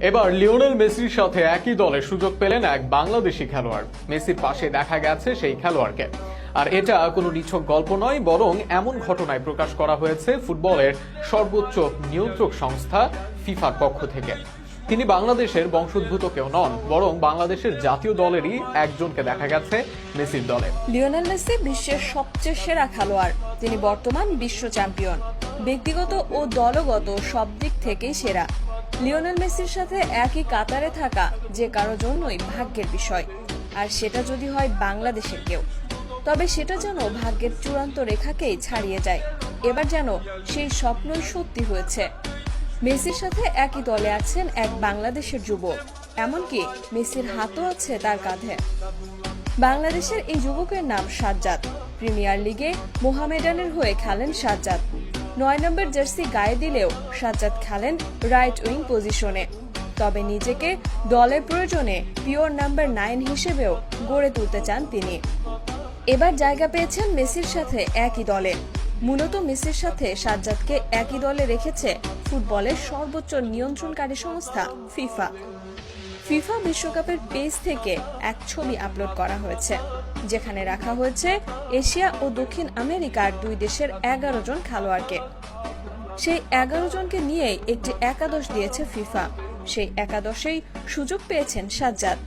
এবার লিওনেল মেসির সাথে একই দলে সুযোগ পেলেন এক বাংলাদেশি খেলোয়াড়। মেসির পাশে দেখা গেছে সেই খেলোয়াড়কে। আর এটা কোনো নিছক গল্প নয়, বরং এমন ঘটনায় প্রকাশ করা হয়েছে ফুটবলের সর্বোচ্চ নিয়ন্ত্রক সংস্থা ফিফার পক্ষ থেকে। তিনি বাংলাদেশের বংশোদ্ভূত কেউ নন, বরং বাংলাদেশের জাতীয় দলেরই একজনকে দেখা গেছে মেসির দলে। লিওনেল মেসি বিশ্বের সবচেয়ে সেরা খেলোয়াড়। তিনি বর্তমান বিশ্ব চ্যাম্পিয়ন। ব্যক্তিগত ও দলগত সব দিক থেকেই সেরা। লিওনেল মেসির সাথে একই কাতারে থাকা যে কারো জন্যই ভাগ্যের বিষয়, আর সেটা যদি হয় বাংলাদেশের কেউ, তবে সেটা যেন ভাগ্যের চূড়ান্ত রেখাকেই ছাড়িয়ে যায়। এবার যেন সেই স্বপ্নই সত্যি হয়েছে। মেসির সাথে একই দলে আছেন এক বাংলাদেশের যুবক, এমনকি মেসির হাতও আছে তার কাঁধে। বাংলাদেশের এই যুবকের নাম সাজ্জাদ। প্রিমিয়ার লিগে মোহামেডানের হয়ে খেলেন সাজ্জাদ। 9 নম্বর জার্সি গায়ে দিলেও সাজ্জাদ খেলেন রাইট উইং পজিশনে। তবে নিজেকে দলের প্রয়োজনে পিওর নাম্বার 9 হিসেবেও গড়ে তুলতে চান তিনি। এবার জায়গা পেয়েছেন মেসির সাথে একই দলে। মূলত মেসির সাথে সাজ্জাদকে একই দলে রেখেছে ফুটবলের সর্বোচ্চ নিয়ন্ত্রণকারী সংস্থা ফিফা। ফিফা বিশ্বকাপের পেজ থেকে এক ছবি আপলোড করা হয়েছে, যেখানে রাখা হয়েছে এশিয়া ও দক্ষিণ আমেরিকার দুই দেশের 11 জন খেলোয়াড়কে। সেই 11 জনকে নিয়েই একটি একাদশ দিয়েছে ফিফা। সেই একাদশেই সুযোগ পেয়েছেন সাজ্জাদ।